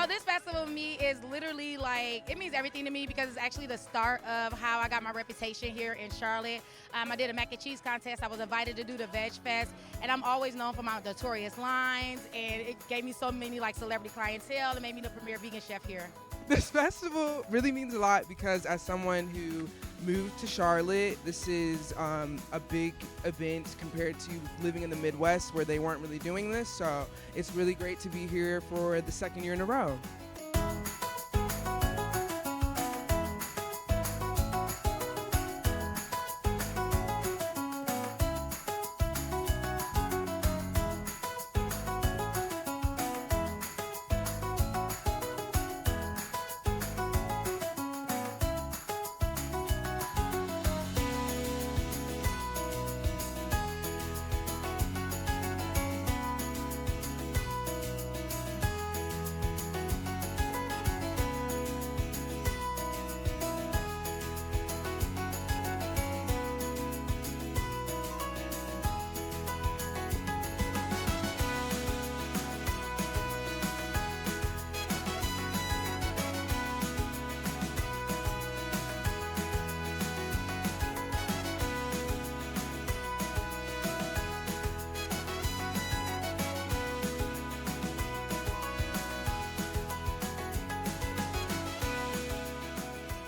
So this festival to me is literally like, it means everything to me because it's actually the start of how I got my reputation here in Charlotte. I did a mac and cheese contest. I was invited to do the Veg Fest, and I'm always known for my notorious lines, and it gave me so many like celebrity clientele and made me the premier vegan chef here. This festival really means a lot because as someone who moved to Charlotte, this is a big event compared to living in the Midwest where they weren't really doing this. So it's really great to be here for the second year in a row.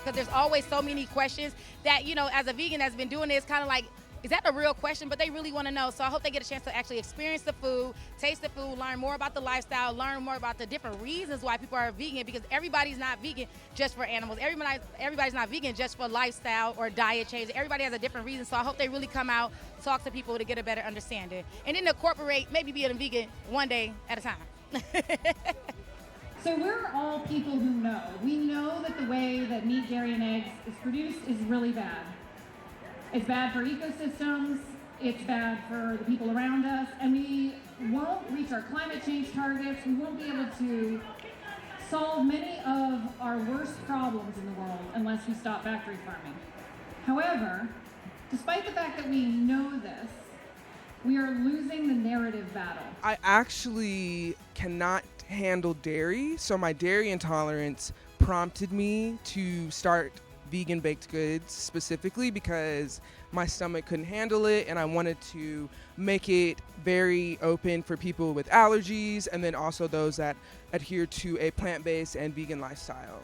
Because there's always so many questions that, you know, as a vegan that's been doing this, kind of like, is that the real question? But they really want to know. So I hope they get a chance to actually experience the food, taste the food, learn more about the lifestyle, learn more about the different reasons why people are vegan, because everybody's not vegan just for animals. Everybody's not vegan just for lifestyle or diet change. Everybody has a different reason. So I hope they really come out, talk to people to get a better understanding. And then incorporate maybe being a vegan one day at a time. So we're all people who know. We know that the way that meat, dairy, and eggs is produced is really bad. It's bad for ecosystems, it's bad for the people around us, and we won't reach our climate change targets. We won't be able to solve many of our worst problems in the world unless we stop factory farming. However, despite the fact that we know this, we are losing the narrative battle. I actually cannot handle dairy, so my dairy intolerance prompted me to start vegan baked goods specifically because my stomach couldn't handle it, and I wanted to make it very open for people with allergies and then also those that adhere to a plant-based and vegan lifestyle.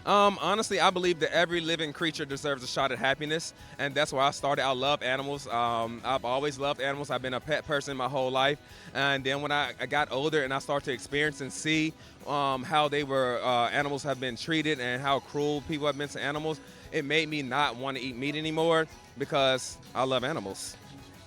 Honestly, I believe that every living creature deserves a shot at happiness, and that's why I started. I love animals. I've always loved animals. I've been a pet person my whole life, and then when I got older and I started to experience and see how animals have been treated and how cruel people have been to animals, it made me not want to eat meat anymore because I love animals.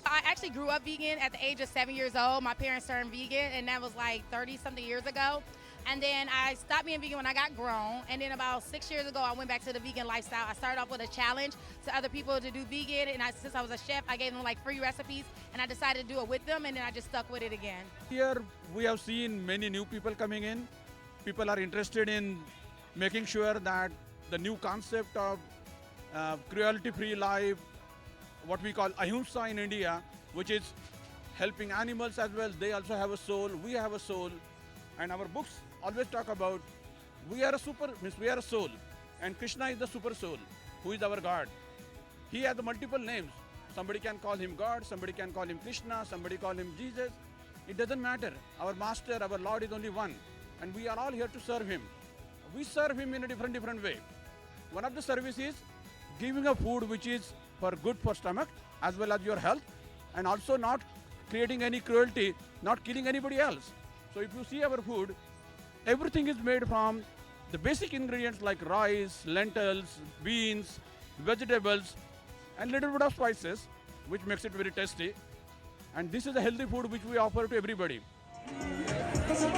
I actually grew up vegan at the age of 7 years old. My parents turned vegan, and that was like 30-something years ago. And then I stopped being vegan when I got grown. And then about 6 years ago, I went back to the vegan lifestyle. I started off with a challenge to other people to do vegan. And since I was a chef, I gave them like free recipes. And I decided to do it with them. And then I just stuck with it again. Here we have seen many new people coming in. People are interested in making sure that the new concept of cruelty-free life, what we call ahimsa in India, which is helping animals as well. They also have a soul. We have a soul. And our books always talk about we are a soul, and Krishna is the super soul, who is our God. He has multiple names. Somebody can call him God, somebody can call him Krishna, somebody call him Jesus. It doesn't matter. Our master, our Lord is only one, and we are all here to serve him. We serve him in a different way. One of the services is giving a food which is good for stomach as well as your health, and also not creating any cruelty, not killing anybody else. So if you see our food, everything is made from the basic ingredients like rice, lentils, beans, vegetables, and little bit of spices, which makes it very tasty. And this is a healthy food which we offer to everybody.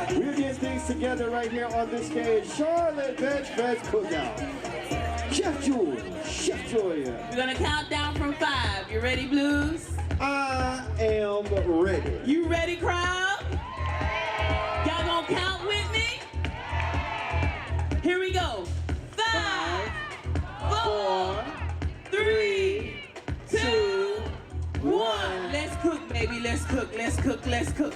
We're getting things together right here on this stage. Charlotte Veg Fest Cookout. Chef Julia. We're gonna count down from 5. You ready, Blues? I am ready. You ready, crowd? Y'all gonna count with me? Here we go. 5, 4, 3, 2, 1. Let's cook, baby. Let's cook. Let's cook. Let's cook.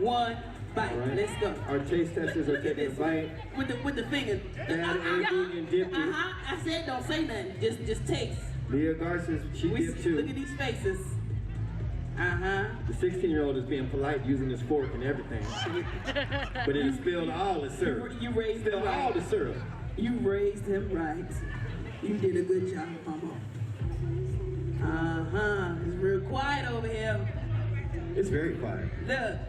one bite. All right. Let's go. Our taste testers are taking a bite. With the finger. Bad and dippy. I said don't say nothing. Just taste. Leah Garces, she did too. Look at these faces. The 16-year-old is being polite using his fork and everything. But it spilled all the syrup. You raised him right. all the syrup. You raised him right. You did a good job, Mama. It's real quiet over here. It's very quiet. Look.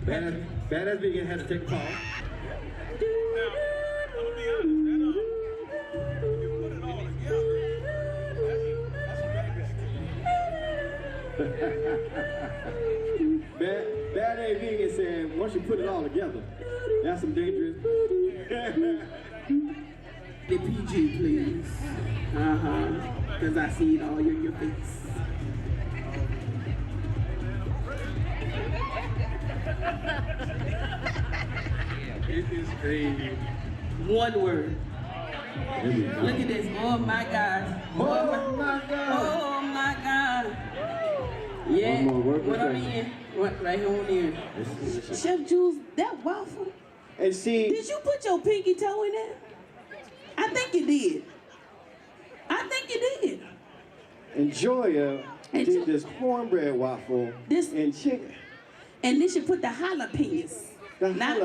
Badass Vegan had to take a call. Badass Vegan said, once you put it all together, that's some dangerous. The PG, please. Because I see it all in your face. It is a one word. Look at this. Oh my God. Oh my God. Oh my God. Yeah. What are you in? What right here on there? Chef Jules, that waffle. And see. Did you put your pinky toe in there? I think you did. I think you did. And Joya did this cornbread waffle and chicken. And then she put the jalapenos. Not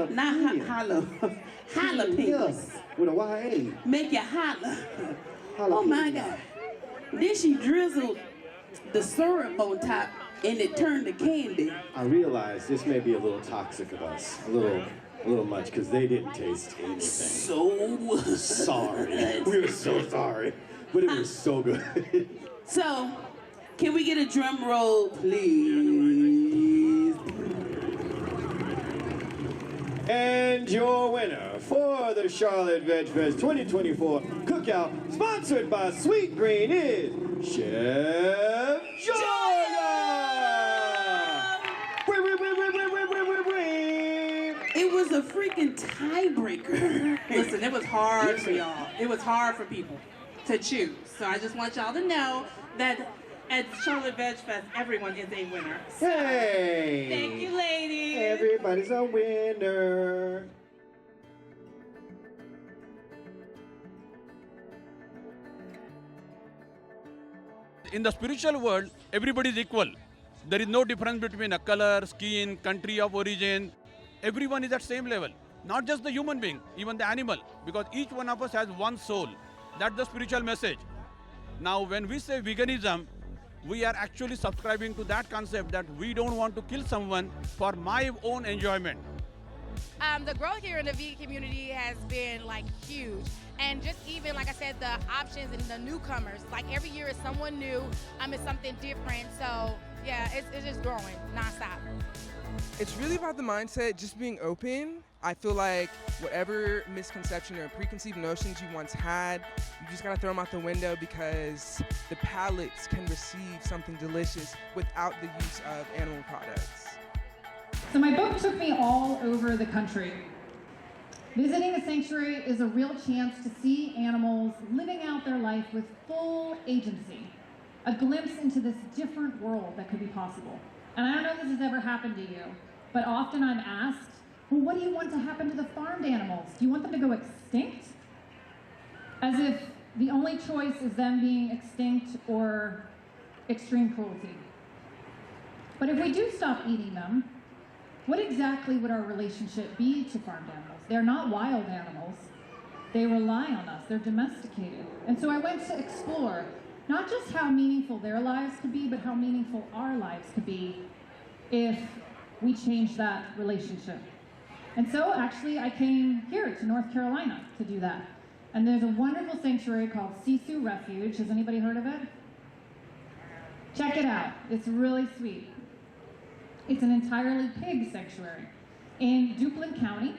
jalapenos. With a YA. Make you holla. Oh my God. Then she drizzled the syrup on top and it turned to candy. I realize this may be a little toxic of us. A little much because they didn't taste anything. So sorry. We were so sorry. But it was so good. So, can we get a drum roll, please? And your winner for the Charlotte Veg Fest 2024 Cookout, sponsored by Sweet Green, is Chef Joya! It was a freaking tiebreaker. Listen, it was hard for y'all. It was hard for people to choose. So I just want y'all to know that at Charlotte Veg Fest, everyone is a winner. So, hey! Thank you, ladies. Everybody's a winner. In the spiritual world, everybody is equal. There is no difference between a color, skin, country of origin. Everyone is at same level. Not just the human being, even the animal. Because each one of us has one soul. That's the spiritual message. Now, when we say veganism, we are actually subscribing to that concept that we don't want to kill someone for my own enjoyment. The growth here in the vegan community has been like huge. And just even, like I said, the options and the newcomers, like every year is someone new, it's something different. So yeah, it's just growing nonstop. It's really about the mindset, just being open. I feel like whatever misconception or preconceived notions you once had, you just gotta throw them out the window because the palates can receive something delicious without the use of animal products. So my book took me all over the country. Visiting a sanctuary is a real chance to see animals living out their life with full agency, a glimpse into this different world that could be possible. And I don't know if this has ever happened to you, but often I'm asked, well, what do you want to happen to the farmed animals? Do you want them to go extinct? As if the only choice is them being extinct or extreme cruelty. But if we do stop eating them, what exactly would our relationship be to farmed animals? They're not wild animals. They rely on us. They're domesticated. And so I went to explore not just how meaningful their lives could be, but how meaningful our lives could be if we change that relationship. And so actually I came here to North Carolina to do that. And there's a wonderful sanctuary called Sisu Refuge. Has anybody heard of it? Check it out. It's really sweet. It's an entirely pig sanctuary in Duplin County.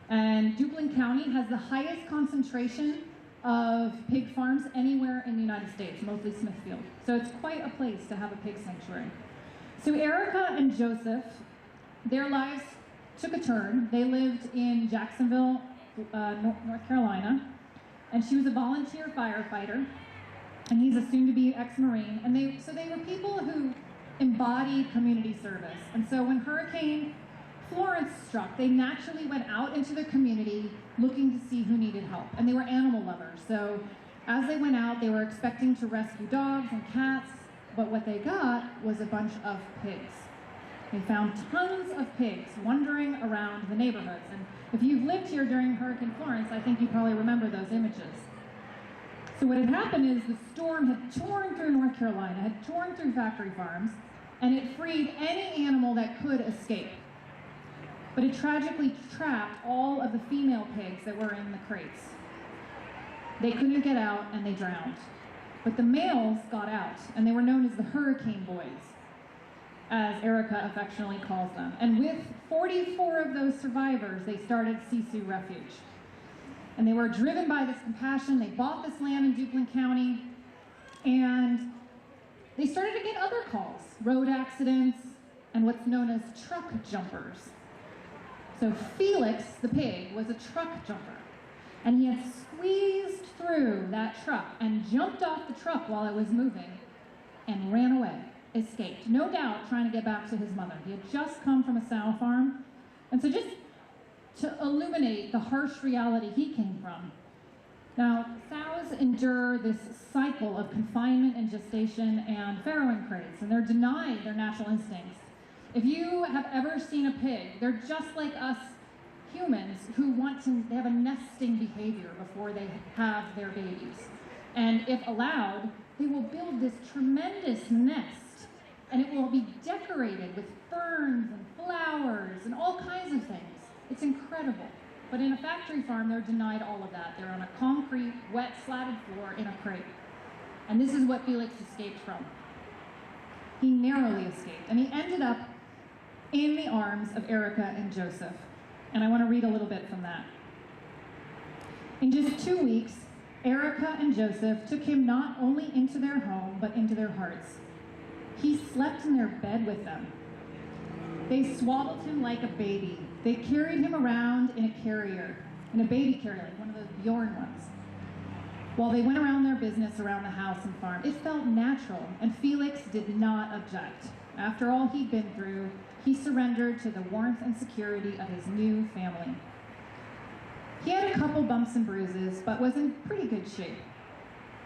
And Duplin County has the highest concentration of pig farms anywhere in the United States, mostly Smithfield. So it's quite a place to have a pig sanctuary. So Erica and Joseph, their lives took a turn. They lived in Jacksonville, North Carolina, and she was a volunteer firefighter, and he's a soon-to-be ex-Marine. And so they were people who embodied community service. And so when Hurricane Florence struck, they naturally went out into the community looking to see who needed help. And they were animal lovers. So as they went out, they were expecting to rescue dogs and cats, but what they got was a bunch of pigs. They found tons of pigs wandering around the neighborhoods. And if you've lived here during Hurricane Florence, I think you probably remember those images. So what had happened is the storm had torn through North Carolina, had torn through factory farms, and it freed any animal that could escape. But it tragically trapped all of the female pigs that were in the crates. They couldn't get out and they drowned. But the males got out, and they were known as the Hurricane Boys, as Erica affectionately calls them. And with 44 of those survivors, they started Sisu Refuge. And they were driven by this compassion. They bought this land in Duplin County, and they started to get other calls, road accidents, and what's known as truck jumpers. So Felix, the pig, was a truck jumper, and he had squeezed through that truck and jumped off the truck while it was moving and ran away, escaped, no doubt trying to get back to his mother. He had just come from a sow farm, and so just to illuminate the harsh reality he came from. Now, sows endure this cycle of confinement and gestation and farrowing crates, and they're denied their natural instincts. If you have ever seen a pig, they're just like us humans who they have a nesting behavior before they have their babies. And if allowed, they will build this tremendous nest, and it will be decorated with ferns and flowers and all kinds of things. It's incredible. But in a factory farm, they're denied all of that. They're on a concrete, wet, slatted floor in a crate. And this is what Felix escaped from. He narrowly escaped, and he ended up in the arms of Erica and Joseph. And I want to read a little bit from that. In just 2 weeks, Erica and Joseph took him not only into their home, but into their hearts. He slept in their bed with them. They swaddled him like a baby. They carried him around in a baby carrier, like one of those Bjorn ones. While they went around their business around the house and farm, it felt natural, and Felix did not object. After all he'd been through, he surrendered to the warmth and security of his new family. He had a couple bumps and bruises, but was in pretty good shape.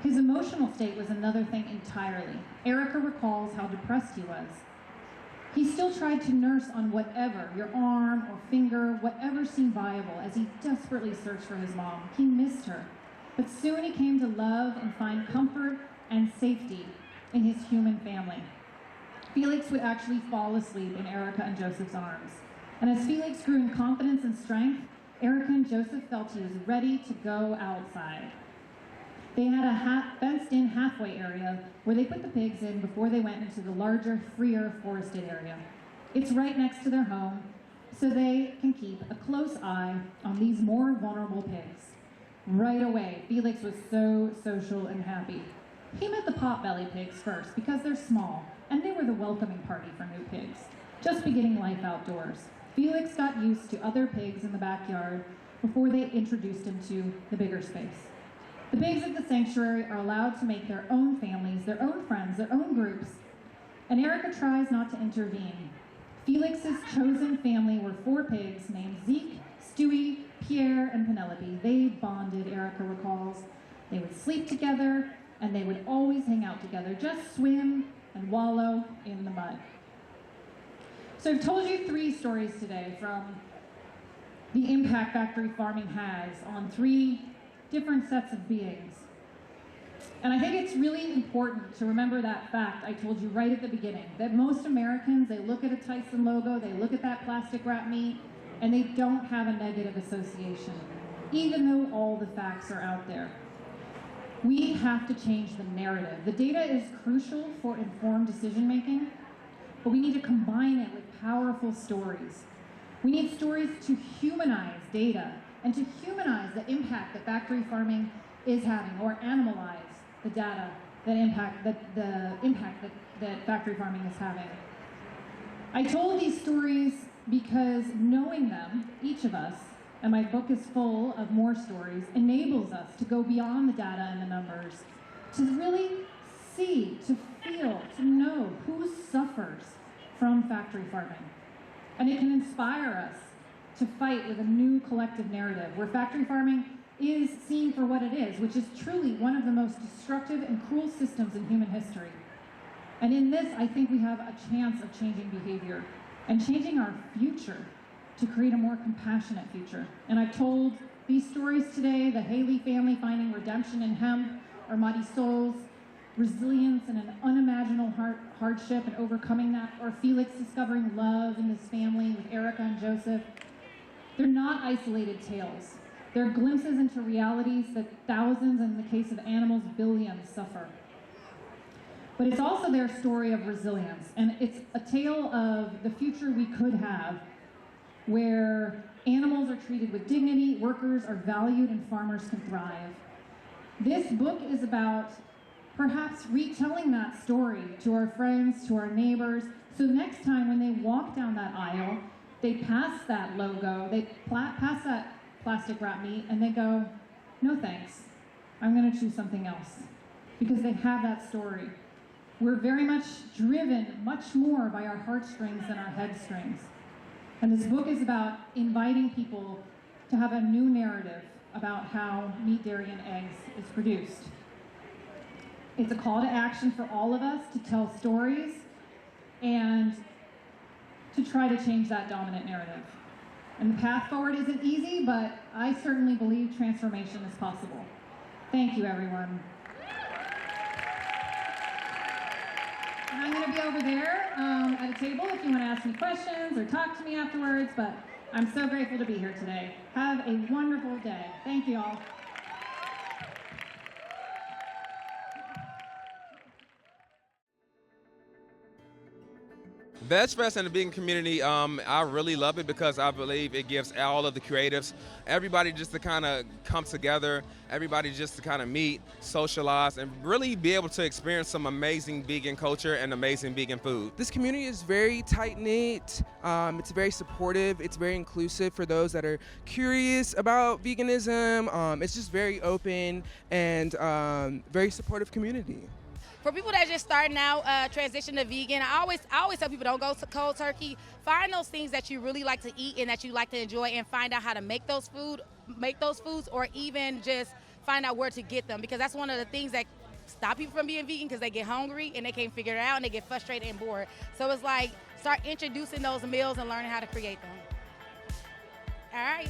His emotional state was another thing entirely. Erica recalls how depressed he was. He still tried to nurse on whatever, your arm or finger, whatever seemed viable, as he desperately searched for his mom. He missed her. But soon he came to love and find comfort and safety in his human family. Felix would actually fall asleep in Erica and Joseph's arms. And as Felix grew in confidence and strength, Erica and Joseph felt he was ready to go outside. They had a fenced-in halfway area where they put the pigs in before they went into the larger, freer, forested area. It's right next to their home, so they can keep a close eye on these more vulnerable pigs. Right away, Felix was so social and happy. He met the potbelly pigs first because they're small, and they were the welcoming party for new pigs, just beginning life outdoors. Felix got used to other pigs in the backyard before they introduced him to the bigger space. The pigs at the sanctuary are allowed to make their own families, their own friends, their own groups, and Erica tries not to intervene. Felix's chosen family were 4 pigs named Zeke, Stewie, Pierre, and Penelope. They bonded, Erica recalls. They would sleep together, and they would always hang out together, just swim and wallow in the mud. So I've told you 3 stories today from the impact factory farming has on 3 different sets of beings. And I think it's really important to remember that fact I told you right at the beginning, that most Americans, they look at a Tyson logo, they look at that plastic wrap meat, and they don't have a negative association, even though all the facts are out there. We have to change the narrative. The data is crucial for informed decision-making, but we need to combine it with powerful stories. We need stories to humanize data and to humanize the impact that factory farming is having, or animalize the data that impact that factory farming is having. I told these stories because knowing them, each of us, and my book is full of more stories, enables us to go beyond the data and the numbers, to really see, to feel, to know who suffers from factory farming. And it can inspire us to fight with a new collective narrative where factory farming is seen for what it is, which is truly one of the most destructive and cruel systems in human history. And in this, I think we have a chance of changing behavior and changing our future to create a more compassionate future. And I've told these stories today, the Haley family finding redemption in hemp, or Marisol's resilience in an unimaginable hardship and overcoming that, or Felix discovering love in his family with Erica and Joseph. They're not isolated tales. They're glimpses into realities that thousands, in the case of animals, billions suffer. But it's also their story of resilience, and it's a tale of the future we could have, where animals are treated with dignity, workers are valued, and farmers can thrive. This book is about perhaps retelling that story to our friends, to our neighbors, so next time when they walk down that aisle, they pass that logo, they pass that plastic wrap meat, and they go, no thanks, I'm gonna choose something else, because they have that story. We're very much driven much more by our heartstrings than our headstrings. And this book is about inviting people to have a new narrative about how meat, dairy, and eggs is produced. It's a call to action for all of us to tell stories and to try to change that dominant narrative. And the path forward isn't easy, but I certainly believe transformation is possible. Thank you, everyone. And I'm going to be over there at a table if you want to ask me questions or talk to me afterwards, but I'm so grateful to be here today. Have a wonderful day. Thank you all. Veg Fest and the vegan community, I really love it because I believe it gives all of the creatives, everybody just to kind of come together, everybody just to kind of meet, socialize, and really be able to experience some amazing vegan culture and amazing vegan food. This community is very tight-knit, it's very supportive, it's very inclusive for those that are curious about veganism. It's just very open and very supportive community. For people that are just starting out, transition to vegan, I always tell people don't go to cold turkey. Find those things that you really like to eat and that you like to enjoy, and find out how to make those foods, or even just find out where to get them, because that's one of the things that stop people from being vegan, because they get hungry and they can't figure it out and they get frustrated and bored. So it's like, start introducing those meals and learning how to create them. All right.